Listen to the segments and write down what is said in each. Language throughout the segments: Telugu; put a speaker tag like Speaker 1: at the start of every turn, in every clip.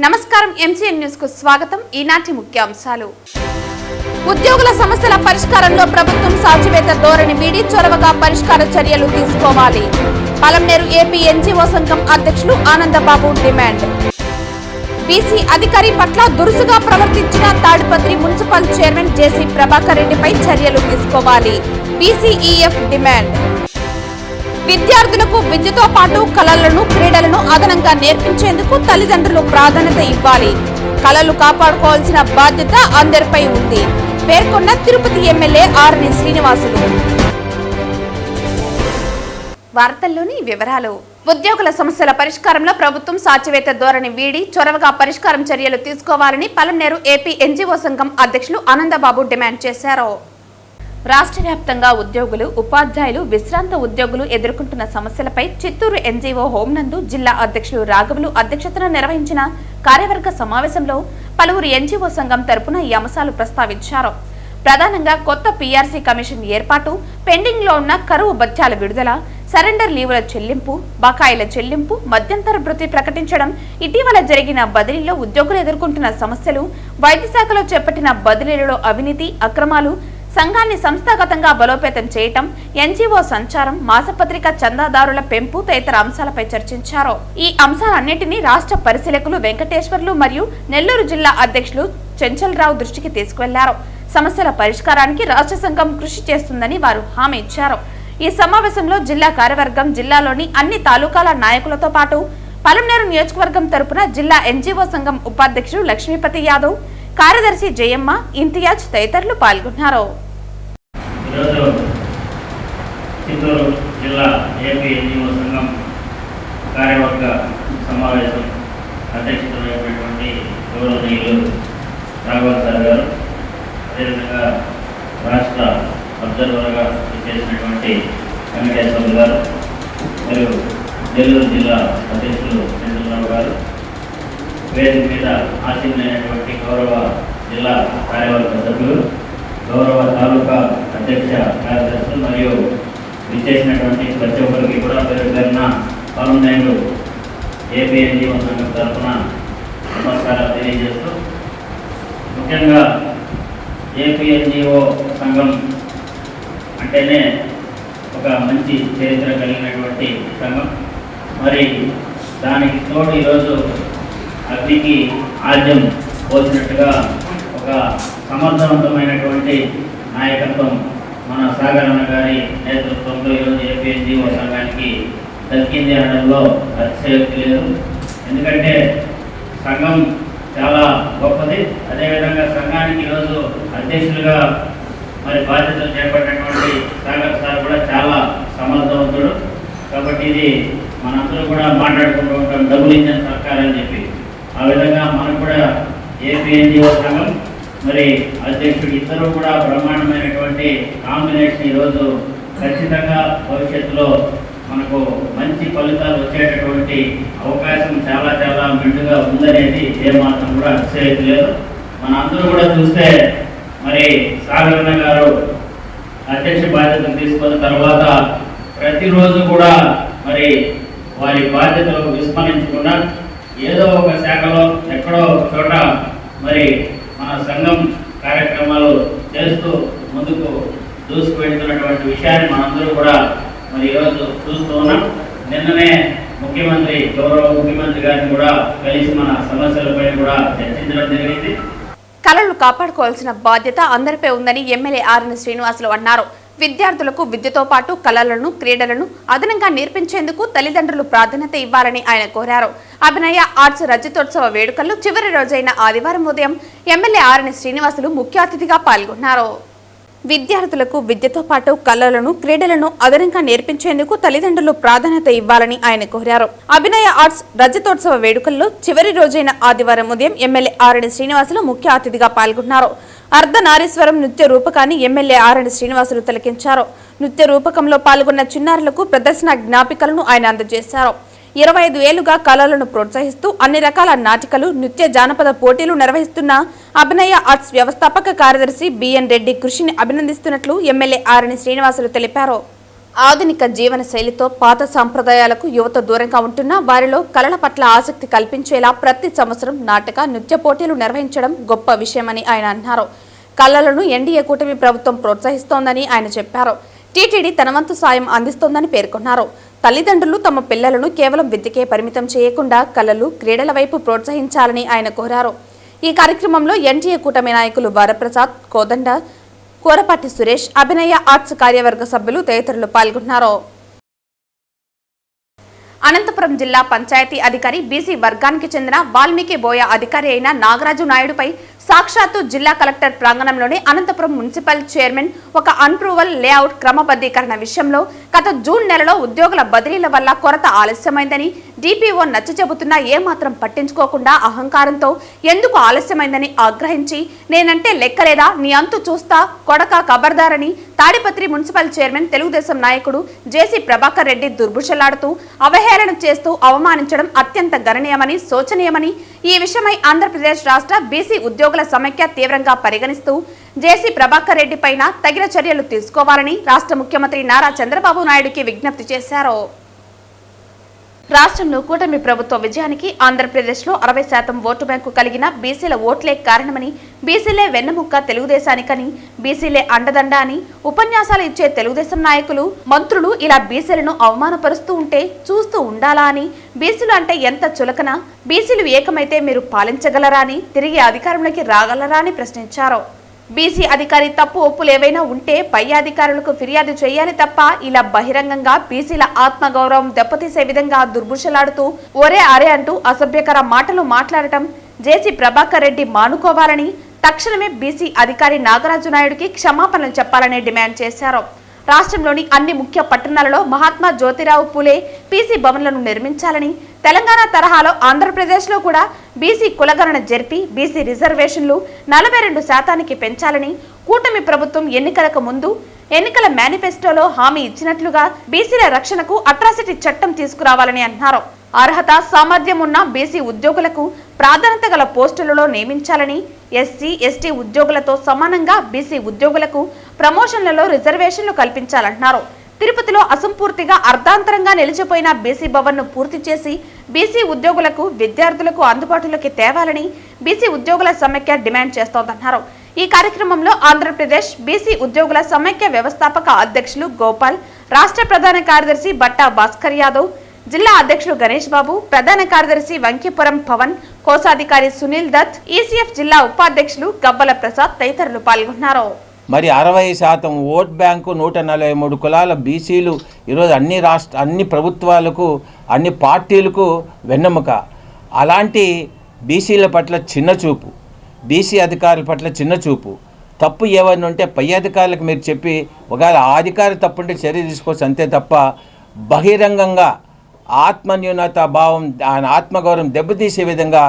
Speaker 1: నమస్కారం ఎంసీఎన్ న్యూస్ కు స్వాగతం. ఈనాటి ముఖ్యాంశాలు. ఉద్యోగుల సమస్యల పరిష్కారంలో ప్రభుత్వం సాచివేత ధోరణి వీడి చొరవగా పరిష్కార చర్యలు తీసుకోవాలి. పలంనేరు ఏపీ ఎన్జీఓ సంఘం అధ్యక్షులు ఆనందబాబు డిమాండ్. బీసీ అధికారి పట్ల దురుసుగా ప్రవర్తించిన తాడిపత్రి మున్సిపల్ చైర్మన్ జేసీ ప్రభాకర్ రెడ్డిపై చర్యలు తీసుకోవాలి. బీసీఈఎఫ్ డిమాండ్. విద్యార్థులకు విద్యతో పాటు కళలను క్రీడలను అదనంగా నేర్పించేందుకు తల్లిదండ్రులు ప్రాధాన్యత ఇవ్వాలి. కళలు కాపాడుకోవాల్సిన బాధ్యత అందరిపై ఉంది పేర్కొన్న తిరుపతి ఎమ్మెల్యే ఆర్ని శ్రీనివాసులు. వార్తల్లోని వివరాలు. ఉద్యోగుల సమస్యల పరిష్కారంలో ప్రభుత్వం సాచివేత ధోరణి వీడి చొరవగా పరిష్కారం చర్యలు తీసుకోవాలని పలంనేరు ఏపీ ఎన్జీఓ సంఘం అధ్యక్షులు ఆనందబాబు డిమాండ్ చేశారు. రాష్ట్ర వ్యాప్తంగా ఉద్యోగులు, ఉపాధ్యాయులు, విశ్రాంత ఉద్యోగులు ఎదుర్కొంటున్న సమస్యలపై చిత్తూరు ఎన్జీఓ హోంనందు జిల్లా అధ్యక్షులు రాఘవులు అధ్యక్షతన నిర్వహించిన కార్యవర్గ సమావేశంలో పలువురు ఎన్జీఓ సంఘం తరపున ఈ అంశాలు ప్రస్తావించారు. ప్రధానంగా కొత్త పీఆర్సీ కమిషన్ ఏర్పాటు, పెండింగ్ లో ఉన్న కరువు భత్యాల విడుదల, సరెండర్ లీవుల చెల్లింపు, బకాయిల చెల్లింపు, మధ్యంతర భృతి ప్రకటించడం, ఇటీవల జరిగిన బదిలీలో ఉద్యోగులు ఎదుర్కొంటున్న సమస్యలు, వైద్య శాఖలో చేపట్టిన బదిలీలలో అవినీతి, అక్రమాలు, సంఘాన్ని సంస్థాగతంగా బలోపేతం చేయటం, ఎన్జీఓ సంచారం, మాసపత్రిక చందాదారుల పెంపు తదితర అంశాలపై చర్చించారు. ఈ అంశాలన్నింటినీ రాష్ట్ర పరిశీలకులు వెంకటేశ్వర్లు మరియు నెల్లూరు జిల్లా అధ్యక్షులు చెంచల్రావు దృష్టికి తీసుకువెళ్లారు. సమస్యల పరిష్కారానికి రాష్ట్ర సంఘం కృషి చేస్తుందని వారు హామీ ఇచ్చారు. ఈ సమావేశంలో జిల్లా కార్యవర్గం, జిల్లాలోని అన్ని తాలూకాల నాయకులతో పాటు పలంనేరు నియోజకవర్గం తరపున జిల్లా ఎన్జీఓ సంఘం ఉపాధ్యక్షుడు లక్ష్మీపతి యాదవ్, కార్యదర్శి జయమ్మ, ఇంతియాజ్ తదితరులు పాల్గొన్నారు.
Speaker 2: చిత్తూరు జిల్లా ఏపీ ఎన్జీఓ సంఘం కార్యవర్గ సమావేశం అధ్యక్షత వహించినటువంటి గౌరవనీయులు రాఘవ సార్ గారు, అదేవిధంగా రాష్ట్ర అబ్జర్వర్గా చేసినటువంటి వెంకటేశ్వర్లు గారు మరియు నెల్లూరు జిల్లా అధ్యక్షులు చంద్రరావు గారు, వేదిక మీద ఆసీనులైనటువంటి గౌరవ జిల్లా కార్యవర్గ సభ్యులు, గౌరవ తాలూకా అధ్యక్ష కార్యదర్శులు మరియు విచ్చేసినటువంటి ప్రతి ఒక్కరికి కూడా పేరున పలంనేరు ఏపీ ఎన్జీఓ సంఘం తరఫున నమస్కారాలు తెలియజేస్తూ, ముఖ్యంగా ఏపీ ఎన్జీఓ సంఘం అంటేనే ఒక మంచి చరిత్ర కలిగినటువంటి సంఘం. మరి దానికి తోడు ఈరోజు అగ్నికి ఆద్యం పోసినట్టుగా ఒక సమర్థవంతమైనటువంటి నాయకత్వం మన సాగరన్న గారి నేతృత్వంలో ఈరోజు ఏపీ ఎన్జీఓ సంఘానికి దక్కింది అనడంలో అతిశయోక్తి లేదు. ఎందుకంటే సంఘం చాలా గొప్పది. అదేవిధంగా సంఘానికి ఈరోజు అధ్యక్షులుగా మరి బాధ్యతలు చేపట్టినటువంటి సాగర్ సార్ కూడా చాలా సమర్థవంతుడు. కాబట్టి ఇది మనందరూ కూడా మాట్లాడుకుంటూ ఉంటాం, డబుల్ ఇంజన్ సర్కార్ అని చెప్పి. ఆ విధంగా మనకు కూడా ఏపీ ఎన్జీఓ సంఘం మరి అధ్యక్షుడు ఇద్దరు కూడా బ్రహ్మాండమైనటువంటి కాంబినేషన్ ఈరోజు ఖచ్చితంగా భవిష్యత్తులో మనకు మంచి ఫలితాలు వచ్చేటటువంటి అవకాశం చాలా చాలా మెండుగా ఉందనేది ఏమాత్రం కూడా అతిశయోక్తి లేదు. మన అందరూ కూడా చూస్తే మరి సాగరన్న గారు అధ్యక్ష బాధ్యతలు తీసుకున్న తర్వాత ప్రతిరోజు కూడా మరి వారి బాధ్యతలు విస్మరించకుండా ఏదో ఒక శాఖలో ఎక్కడో చోట మరి మన సంఘం కార్యక్రమాలు చేస్తూ ముందుకు దూసుకువెళ్తున్నటువంటి విషయాన్ని మనందరూ కూడా మరి ఈరోజు చూస్తూ ఉన్నాం. నిన్ననే ముఖ్యమంత్రి, గౌరవ ముఖ్యమంత్రి గారిని కూడా కలిసి మన సమస్యలపై కూడా చర్చించడం జరిగింది.
Speaker 1: కళలు కాపాడుకోవాల్సిన బాధ్యత అందరిపై ఉందని ఎమ్మెల్యే ఆర్ని శ్రీనివాసులు అన్నారు. విద్యార్థులకు విద్యతో పాటు కళలను, క్రీడలను అదనంగా నేర్పించేందుకు తల్లిదండ్రులు ప్రాధాన్యత ఇవ్వాలని ఆయన కోరారు. అభినయ ఆర్ట్స్ రజతోత్సవ వేడుకల్లో చివరి రోజైన ఆదివారం ఉదయం ఎమ్మెల్యే ఆర్ని శ్రీనివాసులు ముఖ్య అతిథిగా పాల్గొన్నారు. విద్యార్థులకు విద్యతో పాటు కళలను, క్రీడలను అదనంగా నేర్పించేందుకు తల్లిదండ్రులు ప్రాధాన్యత ఇవ్వాలని ఆయన కోరారు. అభినయ ఆర్ట్స్ రజతోత్సవ వేడుకల్లో చివరి రోజైన ఆదివారం ఉదయం ఎమ్మెల్యే ఆర్ని శ్రీనివాసులు ముఖ్య అతిథిగా పాల్గొన్నారు. అర్ధనారీశ్వరం నృత్య రూపకాన్ని ఎమ్మెల్యే ఆర్ని శ్రీనివాసులు తిలకించారు. నృత్య రూపకంలో పాల్గొన్న చిన్నారులకు ప్రదర్శన జ్ఞాపికలను ఆయన అందజేశారు. 25 ఏళ్లుగా కళలను ప్రోత్సహిస్తూ అన్ని రకాల నాటికలు, నృత్య, జానపద పోటీలు నిర్వహిస్తున్న అభినయ ఆర్ట్స్ వ్యవస్థాపక కార్యదర్శి బిఎన్ రెడ్డి కృషిని అభినందిస్తున్నట్లు ఎమ్మెల్యే ఆర్ని శ్రీనివాసులు తెలిపారు. ఆధునిక జీవన శైలితో పాత సంప్రదాయాలకు యువత దూరంగా ఉంటున్న వారిలో కళల పట్ల ఆసక్తి కల్పించేలా ప్రతి సంవత్సరం నాటక నృత్య పోటీలు నిర్వహించడం గొప్ప విషయమని ఆయన అన్నారు. కళలను ఎన్డీఏ కూటమి ప్రభుత్వం ప్రోత్సహిస్తోందని ఆయన చెప్పారు. టీటీడీ తన వంతు సాయం అందిస్తోందని పేర్కొన్నారు. తల్లిదండ్రులు తమ పిల్లలను కేవలం విద్యకే పరిమితం చేయకుండా కళలు, క్రీడల వైపు ప్రోత్సహించాలని ఆయన కోరారు. ఈ కార్యక్రమంలో ఎన్డీఏ కూటమి నాయకులు వరప్రసాద్, కోదండ, కోరపాటి సురేష్, అభినయ ఆర్ట్స్ కార్యవర్గ సభ్యులు తదితరులు పాల్గొన్నారు. అనంతపురం జిల్లా పంచాయతీ అధికారి బీసీ వర్గానికి చెందిన వాల్మీకి బోయ అధికారి అయిన నాగరాజు నాయుడుపై సాక్షాత్తు జిల్లా కలెక్టర్ ప్రాంగణంలోని అనంతపురం మున్సిపల్ చైర్మన్ ఒక అన్ప్రూవల్ లేఅవుట్ క్రమబద్ధీకరణ విషయంలో గత జూన్ నెలలో ఉద్యోగుల బదిలీల వల్ల కొరత ఆలస్యమైందని డిపిఓ నచ్చ చెబుతున్నా ఏమాత్రం పట్టించుకోకుండా అహంకారంతో ఎందుకు ఆలస్యమైందని ఆగ్రహించి నేనంటే లెక్కలేదా, నీ అంతు చూస్తా కొడక ఖబర్దారని తాడిపత్రి మున్సిపల్ చైర్మన్ తెలుగుదేశం నాయకుడు జేసీ ప్రభాకర్ రెడ్డి దుర్భుషలాడుతూ అవహేళన చేస్తూ అవమానించడం అత్యంత గణనీయమని, శోచనీయమని ఈ విషయమై ఆంధ్రప్రదేశ్ రాష్ట్ర బీసీ ఉద్యోగుల సమైక్య తీవ్రంగా పరిగణిస్తూ జేసీ ప్రభాకర్ రెడ్డి పైన తగిన చర్యలు తీసుకోవాలని రాష్ట్ర ముఖ్యమంత్రి నారా చంద్రబాబు నాయుడుకి విజ్ఞప్తి చేశారు. రాష్ట్రంలో కూటమి ప్రభుత్వ విజయానికి ఆంధ్రప్రదేశ్లో 60% ఓటు బ్యాంకు కలిగిన బీసీల ఓట్లే కారణమని, బీసీలే వెన్నెముక్క తెలుగుదేశానికని, బీసీలే అండదండ అని ఉపన్యాసాలు ఇచ్చే తెలుగుదేశం నాయకులు, మంత్రులు ఇలా బీసీలను అవమానపరుస్తూ ఉంటే చూస్తూ ఉండాలా అని, బీసీలు అంటే ఎంత చులకన, బీసీలు ఏకమైతే మీరు పాలించగలరా అని, తిరిగి అధికారంలోకి రాగలరా అని ప్రశ్నించారు. బీసీ అధికారి తప్పు ఒప్పులు ఏవైనా ఉంటే పై అధికారులకు ఫిర్యాదు చేయాలి తప్ప ఇలా బహిరంగంగా బీసీల ఆత్మగౌరవం దెబ్బతీసే విధంగా దుర్భుషలాడుతూ ఒరే అరే అంటూ అసభ్యకర మాటలు మాట్లాడటం జేసీ ప్రభాకర్ రెడ్డి మానుకోవాలని, తక్షణమే బీసీ అధికారి నాగరాజు నాయుడుకి క్షమాపణలు చెప్పాలని డిమాండ్ చేశారు. రాష్ట్రంలోని అన్ని ముఖ్య పట్టణాలలో మహాత్మా జ్యోతిరావు పూలే బీసీ భవన్లను నిర్మించాలని, తెలంగాణ తరహాలో ఆంధ్రప్రదేశ్లో కూడా బీసీ కులగణన జరిపి బీసీ రిజర్వేషన్లు 42% పెంచాలని, కూటమి ప్రభుత్వం ఎన్నికలకు ముందు ఎన్నికల మేనిఫెస్టోలో హామీ ఇచ్చినట్లుగా బీసీల రక్షణకు అట్రాసిటీ చట్టం తీసుకురావాలని అన్నారు. అర్హత, సామర్థ్యం ఉన్న బీసీ ఉద్యోగులకు ప్రాధాన్యత గల పోస్టులలో నియమించాలని, ఎస్సీ, ఎస్టీ ఉద్యోగులతో సమానంగా బీసీ ఉద్యోగులకు ప్రమోషన్లలో రిజర్వేషన్లు కల్పించాలన్నారు. తిరుపతిలో అసంపూర్తిగా అర్ధాంతరంగా నిలిచిపోయిన బీసీ భవన్ను పూర్తి చేసి బీసీ ఉద్యోగులకు, విద్యార్థులకు అందుబాటులోకి తేవాలని బీసీ ఉద్యోగుల సమైక్య డిమాండ్ చేస్తోందన్నారు. ఈ కార్యక్రమంలో ఆంధ్రప్రదేశ్ బీసీ ఉద్యోగుల సమైక్య వ్యవస్థాపక అధ్యక్షులు గోపాల్, రాష్ట్ర ప్రధాన కార్యదర్శి బట్టా భాస్కర్ యాదవ్, జిల్లా అధ్యక్షులు గణేష్ బాబు, ప్రధాన కార్యదర్శి వంకిపురం పవన్, కోశాధికారి సునీల్ దత్, ఈసీఎఫ్ జిల్లా ఉపాధ్యక్షులు గబ్బల ప్రసాద్ తదితరులు పాల్గొన్నారు.
Speaker 3: మరి 60% ఓట్ బ్యాంకు 143 కులాల బీసీలు ఈరోజు అన్ని ప్రభుత్వాలకు, అన్ని పార్టీలకు వెన్నెముక. అలాంటి బీసీల పట్ల చిన్నచూపు, బీసీ అధికారుల పట్ల చిన్నచూపు, తప్పు ఏమైనా ఉంటే పై అధికారులకు మీరు చెప్పి ఒకవేళ ఆ అధికారి తప్పుంటే చర్య తీసుకోవచ్చు అంతే తప్ప బహిరంగంగా ఆత్మన్యూనత భావం, ఆయన ఆత్మగౌరవం దెబ్బతీసే విధంగా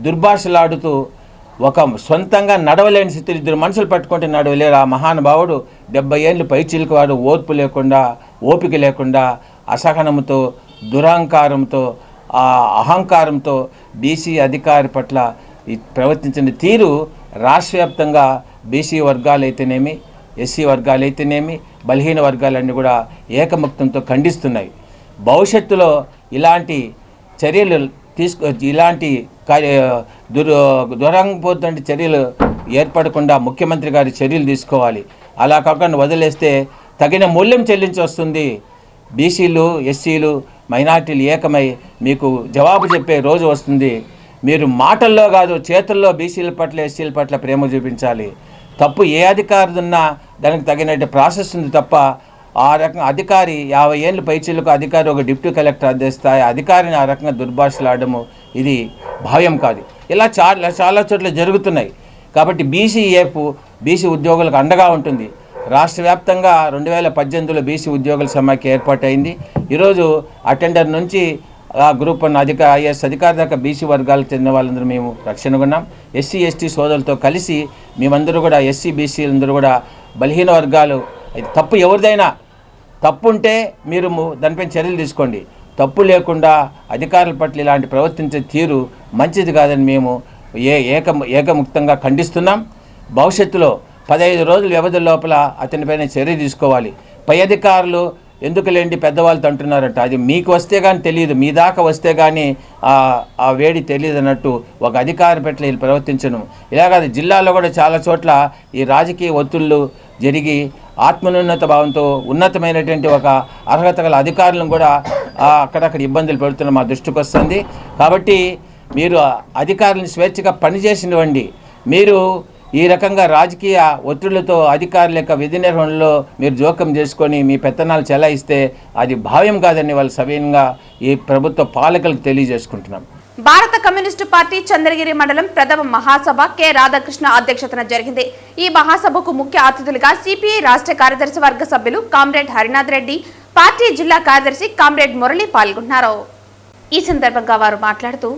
Speaker 3: దుర్భాషలాడుతూ ఒక సొంతంగా నడవలేని స్థితిలో 2 మనుషులు పట్టుకుంటే నడవలేరు ఆ మహానుభావుడు 70 ఏళ్ళు పైచిలుకువాడు, ఓర్పు లేకుండా, ఓపిక లేకుండా, అసహనంతో, దురహంకారంతో, అహంకారంతో బీసీ అధికారి పట్ల ప్రవర్తించిన తీరు రాష్ట్ర వ్యాప్తంగా బీసీ వర్గాలైతేనేమి, ఎస్సీ వర్గాలైతేనేమి, బలహీన వర్గాలన్నీ కూడా ఏకముక్తంతో ఖండిస్తున్నాయి. భవిష్యత్తులో ఇలాంటి చర్యలు ఇలాంటి దురంగపోతున్న చర్యలు ఏర్పడకుండా ముఖ్యమంత్రి గారి చర్యలు తీసుకోవాలి. అలా కాకుండా వదిలేస్తే తగిన మూల్యం చెల్లించి వస్తుంది. బీసీలు, ఎస్సీలు, మైనార్టీలు ఏకమై మీకు జవాబు చెప్పే రోజు వస్తుంది. మీరు మాటల్లో కాదు చేతుల్లో బీసీల పట్ల, ఎస్సీల పట్ల ప్రేమ చూపించాలి. తప్పు ఏ అధికారి ఉన్నా దానికి తగినట్టు ప్రాసెస్ ఉంది తప్ప ఆ రకంగా అధికారి 50 ఏళ్ళు పైచిలకు అధికారి ఒక డిప్యూటీ కలెక్టర్ అందిస్తాయి అధికారిని ఆ రకంగా దుర్భాషలాడము ఇది భావ్యం కాదు. ఇలా చాలా చోట్ల జరుగుతున్నాయి. కాబట్టి బీసీ ఉద్యోగులకు అండగా ఉంటుంది. రాష్ట్ర వ్యాప్తంగా 2018లో బీసీ ఉద్యోగుల సమైక్య ఏర్పాటైంది. ఈరోజు అటెండర్ నుంచి ఆ గ్రూప్ 1 ఐఏఎస్ అధికారి దాకా బీసీ వర్గాలకు చెందిన వాళ్ళందరూ మేము రక్షణగా ఉన్నాం. ఎస్సీ, ఎస్టీ సోదరులతో కలిసి మేమందరూ కూడా ఎస్సీ, బీసీలందరూ కూడా బలహీన వర్గాలు తప్పు ఎవరిదైనా తప్పు ఉంటే మీరు దానిపైన చర్యలు తీసుకోండి. తప్పు లేకుండా అధికారుల పట్ల ఇలాంటి ప్రవర్తించే తీరు మంచిది కాదని మేము ఏకముక్తంగా ఖండిస్తున్నాం. భవిష్యత్తులో 15 రోజుల వ్యవధి లోపల అతనిపైన చర్య తీసుకోవాలి. పై అధికారులు ఎందుకులేండి పెద్దవాళ్ళతో అంటున్నారంట. అది మీకు వస్తే కానీ తెలియదు, మీ దాకా వస్తే కానీ ఆ వేడి తెలియదు అన్నట్టు ఒక అధికారి పట్ల వీళ్ళు ప్రవర్తించడం. ఇలాగ జిల్లాలో కూడా చాలా చోట్ల ఈ రాజకీయ ఒత్తిళ్ళు జరిగి ఆత్మన్యూనత భావంతో ఉన్నతమైనటువంటి ఒక అర్హత గల అధికారులను కూడా అక్కడక్కడ ఇబ్బందులు పెడుతున్న మా దృష్టికి వస్తుంది. కాబట్టి మీరు అధికారులను స్వేచ్ఛగా పనిచేసినవ్వండి. మీరు ఈ రకంగా రాజకీయ ఒత్తిళ్లతో అధికారుల యొక్క విధి నిర్వహణలో మీరు జోక్యం చేసుకొని మీ పెత్తనాలు చెలాయిస్తే అది భావ్యం కాదని వాళ్ళు సవినయంగా ఈ ప్రభుత్వ పాలకులకు తెలియజేసుకుంటున్నాం.
Speaker 1: భారత కమ్యూనిస్టు పార్టీ చంద్రగిరి మండలం ప్రథమ మహాసభ కె రాధాకృష్ణ అధ్యక్షతన జరిగింది. ఈ మహాసభకు ముఖ్య అతిథులుగా సిపిఐ రాష్ట్ర కార్యదర్శి వర్గ సభ్యులు కామ్రేడ్ హరినాథ్ రెడ్డి, పార్టీ జిల్లా కార్యదర్శి కామ్రేడ్ మురళి పాల్గొన్నారు. ఈ సందర్భంగా వారు మాట్లాడుతూ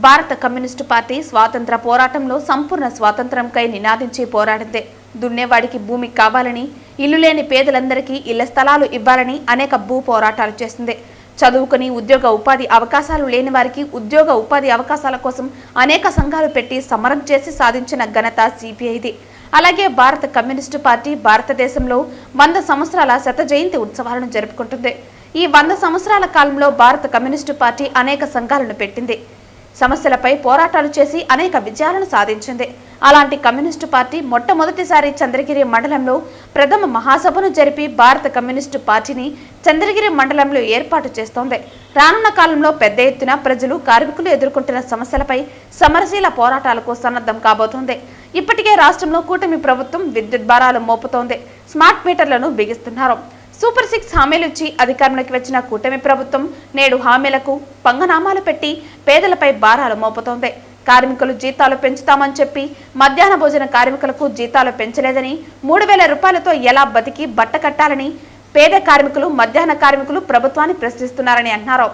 Speaker 1: భారత కమ్యూనిస్టు పార్టీ స్వాతంత్ర పోరాటంలో సంపూర్ణ స్వాతంత్రంకై నినాదించి పోరాడిందే. దున్నేవాడికి భూమి కావాలని, ఇల్లు లేని పేదలందరికీ ఇళ్ల స్థలాలు ఇవ్వాలని అనేక భూ పోరాటాలు చేసింది. చదువుకుని ఉద్యోగ ఉపాధి అవకాశాలు లేని వారికి ఉద్యోగ ఉపాధి అవకాశాల కోసం అనేక సంఘాలు పెట్టి సమరం చేసి సాధించిన ఘనత సిపిఐది. అలాగే భారత కమ్యూనిస్టు పార్టీ భారతదేశంలో 100 సంవత్సరాల శత జయంతి ఉత్సవాలను జరుపుకుంటుంది. ఈ 100 సంవత్సరాల కాలంలో భారత కమ్యూనిస్టు పార్టీ అనేక సంఘాలను పెట్టింది. సమస్యలపై పోరాటాలు చేసి అనేక విజయాలను సాధించింది. అలాంటి కమ్యూనిస్టు పార్టీ మొట్టమొదటిసారి చంద్రగిరి మండలంలో ప్రథమ మహాసభను జరిపి భారత కమ్యూనిస్టు పార్టీని చంద్రగిరి మండలంలో ఏర్పాటు చేస్తోంది. రానున్న కాలంలో పెద్ద ఎత్తున ప్రజలు, కార్మికులు ఎదుర్కొంటున్న సమస్యలపై సమరశీల పోరాటాలకు సన్నద్ధం కాబోతోంది. ఇప్పటికే రాష్ట్రంలో కూటమి ప్రభుత్వం విద్యుత్ భారాలు మోపుతోంది. స్మార్ట్ మీటర్లను బిగిస్తున్నారు. సూపర్ 6 హామీలు ఇచ్చి అధికారంలోకి వచ్చిన కూటమి ప్రభుత్వం నేడు హామీలకు పంగనామాలు పెట్టి పేదలపై భారాలు మోపుతోంది. కార్మికులు జీతాలు పెంచుతామని చెప్పి మధ్యాహ్న భోజన కార్మికులకు జీతాలు పెంచలేదని, 3000 రూపాయలతో ఎలా బతికి బట్ట కట్టాలని పేద కార్మికులు, మధ్యాహ్న కార్మికులు ప్రభుత్వాన్ని ప్రశ్నిస్తున్నారని అన్నారు.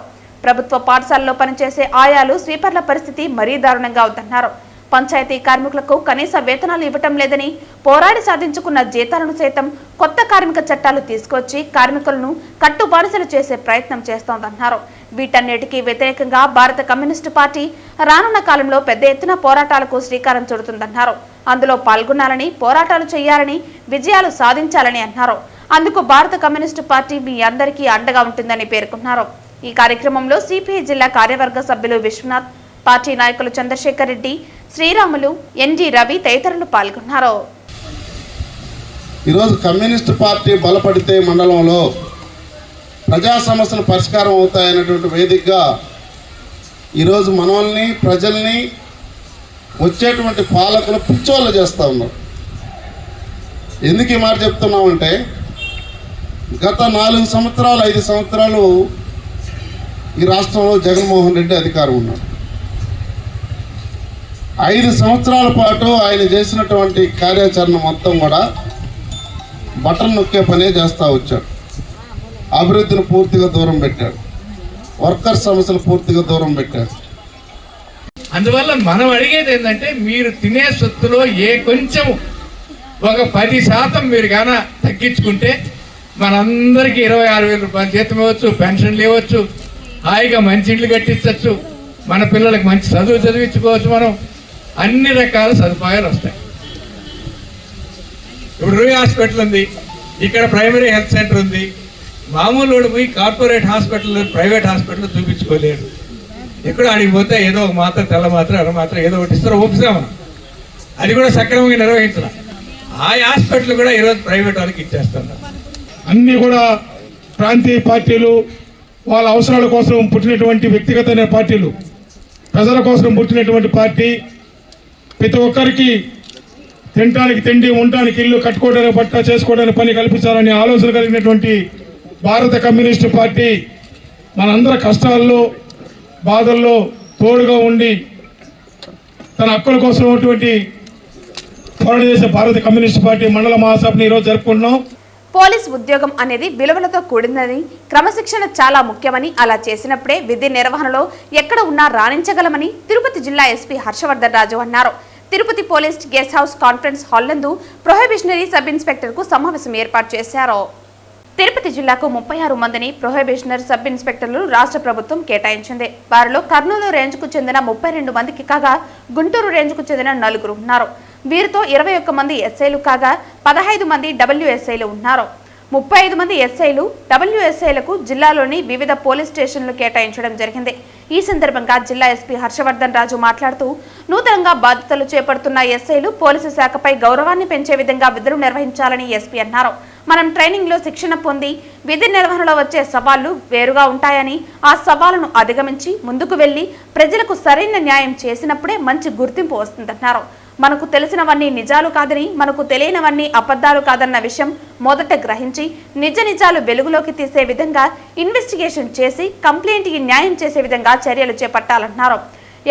Speaker 1: ప్రభుత్వ పాఠశాలలో పనిచేసే ఆయాలు, స్వీపర్ల పరిస్థితి మరీ దారుణంగా ఉందన్నారు. పంచాయతీ కార్మికులకు కనీస వేతనాలు ఇవ్వటం లేదని, పోరాడి సాధించుకున్న జీతాలను సైతం కొత్త కార్మిక చట్టాలు తీసుకొచ్చి కార్మికులను కట్టుబానిసలు చేసే ప్రయత్నం చేస్తోందన్నారు. వీటన్నిటికీ వ్యతిరేకంగా భారత కమ్యూనిస్టు పార్టీ రానున్న కాలంలో పెద్ద ఎత్తున పోరాటాలకు శ్రీకారం చుడుతుందన్నారు. అందులో పాల్గొనాలని, పోరాటాలు చేయాలని, విజయాలు సాధించాలని అన్నారు. అందుకు భారత కమ్యూనిస్టు పార్టీ మీ అందరికీ అండగా ఉంటుందని పేర్కొన్నారు. ఈ కార్యక్రమంలో సిపిఐ జిల్లా కార్యవర్గ సభ్యులు విశ్వనాథ్, పార్టీ నాయకులు చంద్రశేఖర్ రెడ్డి, శ్రీరాములు, ఎన్జి రవి తదితరులు పాల్గొన్నారు.
Speaker 4: ఈరోజు కమ్యూనిస్టు పార్టీ బలపడితే మండలంలో ప్రజా సమస్యలు పరిష్కారం అవుతాయనేటువంటి వేదికగా ఈరోజు మనల్ని, ప్రజల్ని, వచ్చేటువంటి పాలకులు పిచ్చోళ్ళు చేస్తూ ఉన్నారు. ఎందుకు ఈ మాట చెప్తున్నామంటే గత 4 సంవత్సరాలు 5 సంవత్సరాలు ఈ రాష్ట్రంలో జగన్మోహన్ రెడ్డి అధికారం ఉన్నాడు. 5 సంవత్సరాల పాటు ఆయన చేసినటువంటి కార్యాచరణ మొత్తం కూడా బటన్ నొక్కే పనే చేస్తూ వచ్చాడు. అభివృద్ధిని పూర్తిగా దూరం పెట్టాడు. వర్కర్స్ సమస్యలు పూర్తిగా దూరం పెట్టాడు.
Speaker 5: అందువల్ల మనం అడిగేది ఏంటంటే మీరు తినే సొత్తులో కొంచెం ఒక 10% మీరు గాన తగ్గించుకుంటే మనందరికీ 26,000 రూపాయలు జీతం ఇవ్వచ్చు, పెన్షన్లు ఇవ్వచ్చు, హాయిగా మంచి ఇళ్ళు కట్టించవచ్చు, మన పిల్లలకు మంచి చదువు చదివించుకోవచ్చు, మనం అన్ని రకాల సదుపాయాలు వస్తాయి. ఇప్పుడు రూయి హాస్పిటల్ ఉంది, ఇక్కడ ప్రైమరీ హెల్త్ సెంటర్ ఉంది. మామూలు వాడు పోయి కార్పొరేట్ హాస్పిటల్, ప్రైవేట్ హాస్పిటల్ చూపించుకోలేడు. ఎక్కడ అడిగిపోతే ఏదో ఒక మాత్రం, తెల్ల మాత్రం, ఎర్ర మాత్రం ఏదో ఒకటి ఇస్తారు, ఉపశమనం. అది కూడా సక్రమంగా నిర్వహించడం. ఆ హాస్పిటల్ కూడా ఈరోజు ప్రైవేట్ వాళ్ళకి ఇచ్చేస్తున్నారు.
Speaker 6: అన్నీ కూడా ప్రాంతీయ పార్టీలు, వాళ్ళ అవసరాల కోసం పుట్టినటువంటి వ్యక్తిగత పార్టీలు, ప్రజల కోసం పుట్టినటువంటి పార్టీ. ప్రతి ఒక్కరికి తినడానికి తిండి, ఉండడానికి ఇల్లు, కట్టుకోవడానికి బట్ట, చేసుకోవడానికి పని కల్పించాలనే ఆలోచన కలిగినటువంటి భారత కమ్యూనిస్టు పార్టీ మనందరి కష్టాల్లో, బాధల్లో తోడుగా ఉండి తన హక్కుల కోసం పోరాటం చేసే భారత కమ్యూనిస్టు పార్టీ మండల మహాసభని ఈరోజు జరుపుకుంటున్నాం.
Speaker 1: పోలీస్ ఉద్యోగం అనేది విలువలతో కూడినదని, క్రమశిక్షణ చాలా ముఖ్యమని, అలా చేసినప్పుడే విధి నిర్వహణలో ఎక్కడ ఉన్నా రాణించగలమని తిరుపతి జిల్లా ఎస్పీ హర్షవర్ధన్ రాజు అన్నారు. Tirupati police guest house conference hall నందు ప్రొహిబిషనరీ సబ్ ఇన్స్పెక్టర్ కు సమావేశం ఏర్పాటు చేశారు. తిరుపతి జిల్లాకు 36 మందిని ప్రొహిబిషనరీ సబ్ ఇన్స్పెక్టర్లు రాష్ట్ర ప్రభుత్వం కేటాయించింది. వారిలో కర్నూలు రేంజ్కు చెందిన 32 మందికి కాగా గుంటూరు రేంజ్కు చెందిన 4 ఉన్నారు. వీరితో 21 మంది ఎస్ఐలు కాగా 15 మంది WSIలు ఉన్నారు. 35 మంది ఎస్ఐలు, WSIలకు జిల్లాలోని వివిధ పోలీస్ స్టేషన్లు కేటాయించడం జరిగింది. ఈ సందర్భంగా జిల్లా ఎస్పీ హర్షవర్ధన్ రాజు మాట్లాడుతూ, నూతనంగా బాధ్యతలు చేపడుతున్న ఎస్ఐలు పోలీసు శాఖపై గౌరవాన్ని పెంచే విధంగా విధులు నిర్వహించాలని ఎస్పీ అన్నారు. మనం ట్రైనింగ్లో శిక్షణ పొంది విధి నిర్వహణలో వచ్చే సవాళ్లు వేరుగా ఉంటాయని, ఆ సవాళ్లను అధిగమించి ముందుకు వెళ్లి ప్రజలకు సరైన న్యాయం చేసినప్పుడే మంచి గుర్తింపు వస్తుందన్నారు. మనకు తెలిసినవన్నీ నిజాలు కాదని, మనకు తెలియనివన్నీ అబద్ధాలు కాదన్న విషయం మొదట గ్రహించి నిజాలు వెలుగులోకి తీసే విధంగా ఇన్వెస్టిగేషన్ చేసి కంప్లైంట్కి న్యాయం చేసే విధంగా చర్యలు చేపట్టాలన్నారు.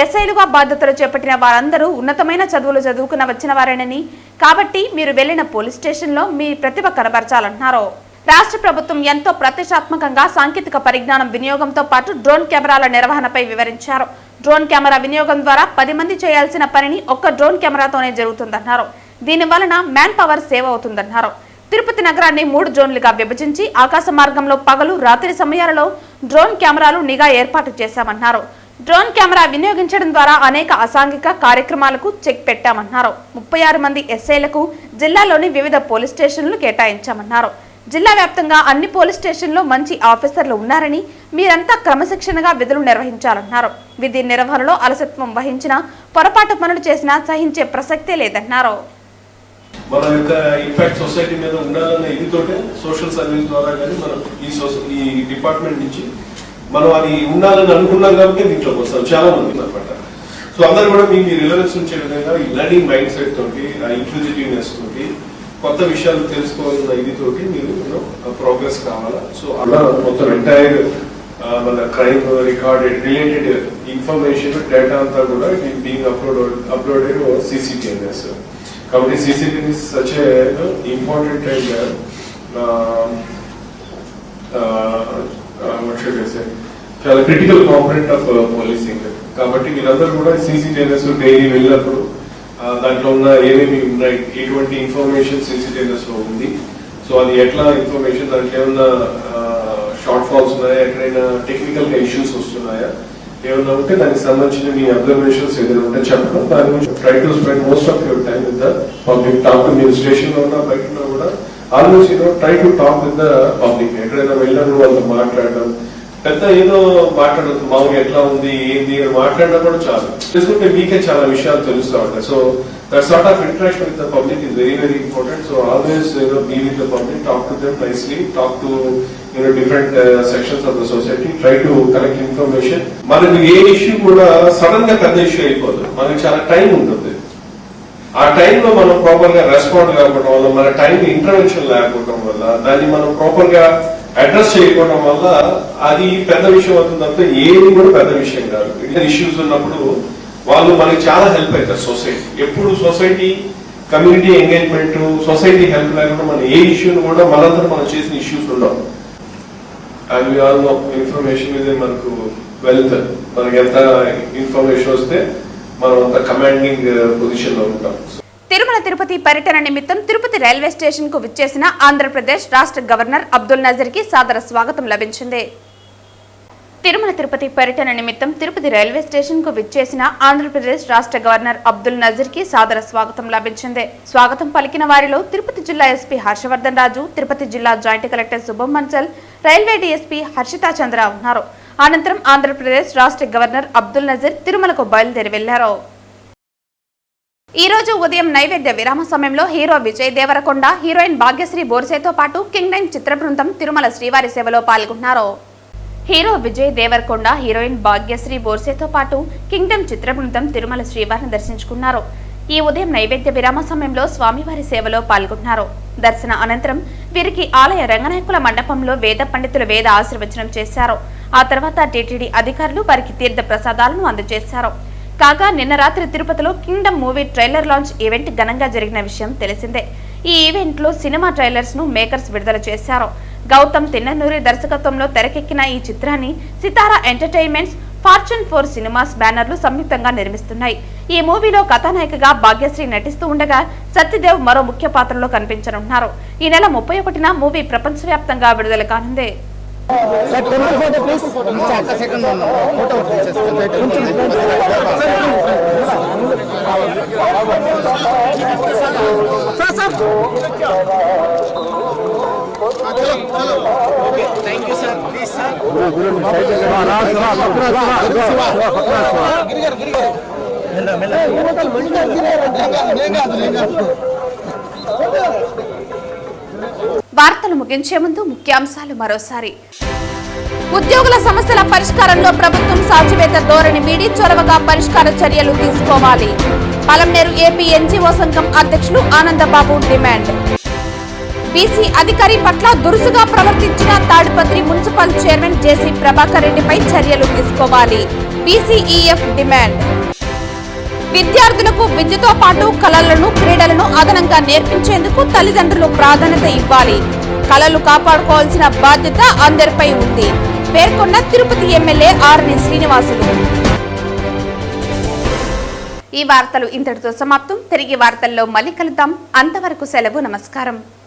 Speaker 1: ఎస్ఐలుగా బాధ్యతలు చేపట్టిన వారందరూ ఉన్నతమైన చదువులు చదువుకుని వచ్చిన వారేనని, కాబట్టి మీరు వెళ్లిన పోలీస్ స్టేషన్లో మీ ప్రతిభ కనబరచాలన్నారు. రాష్ట్ర ప్రభుత్వం ఎంతో ప్రతిష్టాత్మకంగా సాంకేతిక పరిజ్ఞానం వినియోగంతో పాటు డ్రోన్ కెమెరాల నిర్వహణపై వివరించారు. డ్రోన్ కెమెరా వినియోగం ద్వారా 10 మంది చేయాల్సిన పనిని ఒక్క డ్రోన్ కెమెరాతోనే జరుగుతుందన్నారు. దీని వలన మ్యాన్ పవర్ సేవ్ అవుతుందన్నారు. తిరుపతి నగరాన్ని 3 జోన్లుగా విభజించి ఆకాశ మార్గంలో పగలు, రాత్రి సమయాలలో డ్రోన్ కెమెరాలు నిఘా ఏర్పాటు చేశామన్నారు. డ్రోన్ కెమెరా వినియోగించడం ద్వారా అనేక అసాంఘిక కార్యక్రమాలకు చెక్ పెట్టామన్నారు. 36 మంది ఎస్ఐలకు జిల్లాలోని వివిధ పోలీస్ స్టేషన్లు కేటాయించామన్నారు. జిల్లా వ్యాప్తంగా అన్ని పోలీస్ స్టేషన్లో మంచి ఆఫీసర్లు ఉన్నారని, మీరంతా క్రమశిక్షణగా విధులు నిర్వహించాలన్నారు. విధి నిర్వహణలో అలసత్వం వహించిన, పొరపాటు పనులు చేసినా సహించే ప్రసక్తే లేదన్నారు.
Speaker 7: మన యొక్క ఇంపాక్ట్ సొసైటీ మీద ఉండాలన్న ఇదితోటే సోషల్ సర్వీస్ ద్వారా కానీ మనం ఈ డిపార్ట్మెంట్ నుంచి మనం అది ఉండాలని అనుకున్నాం కాబట్టి దీంట్లోకి వస్తాం చాలా మంది అనమాట. సో అందరూ కూడా మీ రిలవెన్స్ ఉంచే విధంగా ఈ లర్నింగ్ మైండ్ సెట్ తోటి, ఆ ఇంక్లూజిటివ్నెస్ తోటి, కొత్త విషయాలు తెలుసుకోవాలన్న ఇదితోటి మీరు ప్రోగ్రెస్ కావాలా. సో అలా మొత్తం ఎంటైర్ మన crime recorded related information data అంతా కూడా ఇట్ బీయింగ్ అప్లోడెడ్ CCTVs. కాబట్టి CCTVs such a important and చాలా క్రిటికల్ కాంపోనెంట్ ఆఫ్ పోలీసింగ్. కాబట్టి వీళ్ళందరూ కూడా CCTVs డైలీ వెళ్ళినప్పుడు దాంట్లో ఉన్న ఏమేమి ఉన్నాయి, ఎటువంటి ఇన్ఫర్మేషన్ CCTVs లో ఉంది, సో అది ఎట్లా ఇన్ఫర్మేషన్, దాంట్లో ఏమన్నా షార్ట్ ఫాల్స్ ఉన్నాయా, ఎక్కడైనా టెక్నికల్ గా ఇష్యూస్ వస్తున్నాయా, ఏమన్నా ఉంటే దానికి సంబంధించిన మీ అబ్జర్వేషన్స్ ఏదైనా ఉంటే చెప్పడం. దాని గురించి try to spend most of your time with the public. Talk మీరు స్టేషన్ లో ఉన్నా బయట ఉన్నా కూడా almost try to talk with the public. ఎక్కడైనా వెళ్ళినప్పుడు వాళ్ళతో మాట్లాడడం, పెద్ద ఏదో మాట్లాడదు, మామూలుగా ఎట్లా ఉంది ఏంది అని మాట్లాడినా కూడా చాలు, తెలుసుకుంటే మీకే చాలా విషయాలు తెలుస్తూ ఉంటాయి. So that sort of interaction with the public is very very important. So always be with the public, talk to them nicely, talk to different sections of the society, try to collect information. మనకు ఏ ఇష్యూ కూడా సడన్ గా పెద్ద ఇష్యూ అయిపోదు, మనకి చాలా టైం ఉంటుంది. ఆ టైంలో మనం ప్రాపర్ గా రెస్పాండ్ కాకపోవడం వల్ల, మన టైం ఇంటర్వెన్షన్ లేకపోవడం వల్ల, దాన్ని మనం ప్రాపర్ గా అడ్రస్ చేయకపోవడం వల్ల అది పెద్ద విషయం అవుతుంది తప్ప ఏది కూడా పెద్ద విషయం కాదు. ఇష్యూస్ ఉన్నప్పుడు వాళ్ళు మనకి చాలా హెల్ప్ అవుతారు. సొసైటీ ఎప్పుడు society community engagement, society help లేకుండా మనం ఏ ఇష్యూని కూడా మనంతా మనం చేసిన ఇష్యూస్ ఉండవు. అండ్ ఆల్ ఇన్ఫర్మేషన్ మీద మనకు వెల్త్, మనకి ఎంత ఇన్ఫర్మేషన్ వస్తే మనం అంత కమాండింగ్ పొజిషన్ లో ఉంటాం.
Speaker 1: తిరుమల తిరుపతి పర్యటన నిమిత్తం తిరుపతి రైల్వే స్టేషన్ కు విచ్చేసిన ఆంధ్రప్రదేశ్ రాష్ట్ర గవర్నర్ అబ్దుల్ నజీర్ కి సాదర స్వాగతం లభించింది. తిరుమల తిరుపతి పర్యటన నిమిత్తం తిరుపతి రైల్వే స్టేషన్ కు విచ్చేసిన ఆంధ్రప్రదేశ్ రాష్ట్ర గవర్నర్ అబ్దుల్ నజీర్ కి సాదర స్వాగతం లభించింది. స్వాగతం పలికిన వారిలో తిరుపతి జిల్లా ఎస్పీ హర్షవర్ధన్ రాజు, తిరుపతి జిల్లా జాయింట్ కలెక్టర్ శుభం మన్సల్, రైల్వే డీఎస్పీ హర్షితా చంద్ర ఉన్నారు. అనంతరం ఆంధ్రప్రదేశ్ రాష్ట్ర గవర్నర్ అబ్దుల్ నజీర్ తిరుమలకు బయలుదేరి వెళ్లారు. ఈ రోజు ఉదయం నైవేద్య విరామ సమయంలో హీరో విజయ్ దేవరకొండ, హీరోయిన్ భాగ్యశ్రీ బోర్సేతో పాటు కింగ్డమ్ చిత్ర బృందం తిరుమల శ్రీవారి సేవలో పాల్గొన్నారు. హీరో విజయ్ దేవరకొండ, హీరోయిన్ భాగ్యశ్రీ బోర్సేతో పాటు కింగ్డమ్ చిత్ర బృందం తిరుమల శ్రీవారిని దర్శించుకున్నారు. ఈ ఉదయం నైవేద్య విరామ సమయంలో స్వామివారి సేవలో పాల్గొన్నారు. దర్శన అనంతరం వీరికి ఆలయ రంగనాయకుల మండపంలో వేద పండితులు వేద ఆశీర్వచనం చేశారు. ఆ తర్వాత టీటీడీ అధికారులు వారికి తీర్థ ప్రసాదాలను అందజేశారు. కాగా నిన్న రాత్రి తిరుపతిలో Kingdom movie trailer launch event ఘనంగా జరిగిన విషయం తెలిసిందే. ఈ ఈవెంట్ లో సినిమా ట్రైలర్స్ ను మేకర్స్ విడుదల చేశారు. గౌతమ్ తిన్ననూరి దర్శకత్వంలో తెరకెక్కిన ఈ చిత్రాన్ని సితారా ఎంటర్టైన్మెంట్స్, ఫార్చ్యూన్ 4 సినిమాస్ బ్యానర్లు సంయుక్తంగా నిర్మిస్తున్నాయి. ఈ మూవీలో కథానాయికగా భాగ్యశ్రీ నటిస్తూ ఉండగా సత్యదేవ్ మరో ముఖ్య పాత్రలో కనిపించనున్నారు. ఈ నెల 31న మూవీ ప్రపంచవ్యాప్తంగా విడుదల కానుంది. వార్తలు ముగించే ముందు ముఖ్యాంశాలు మరోసారి. ఉద్యోగుల సమస్యల పరిష్కారంలో ప్రభుత్వం సాచివేత ధోరణి వీడి చొరవగా పరిష్కార చర్యలు తీసుకోవాలి. పలంనేరు ఏపీ ఎన్జీఓ సంఘం అధ్యక్షులు ఆనందబాబు డిమాండ్. బీసీ అధికారి పట్ల దురుసుగా ప్రవర్తించిన తాడిపత్రి మున్సిపల్ చైర్మన్ జేసీ ప్రభాకర్ రెడ్డిపై చర్యలు తీసుకోవాలి. బీసీఈఎఫ్ డిమాండ్. విద్యార్థులకు విద్యతో పాటు కళలను, క్రీడలను అదనంగా నేర్పించేందుకు తల్లిదండ్రులు ప్రాధాన్యత ఇవ్వాలి. కళలు కాపాడుకోవాల్సిన బాధ్యత అందరిపై ఉంది పేర్కొన్న తిరుపతి ఎమ్మెల్యే ఆర్ని శ్రీనివాసులు. ఈ వార్తలు ఇంతటితో సమాప్తం. తిరిగి వార్తల్లో మళ్ళీ కలుద్దాం. అంతవరకు సెలవు. నమస్కారం.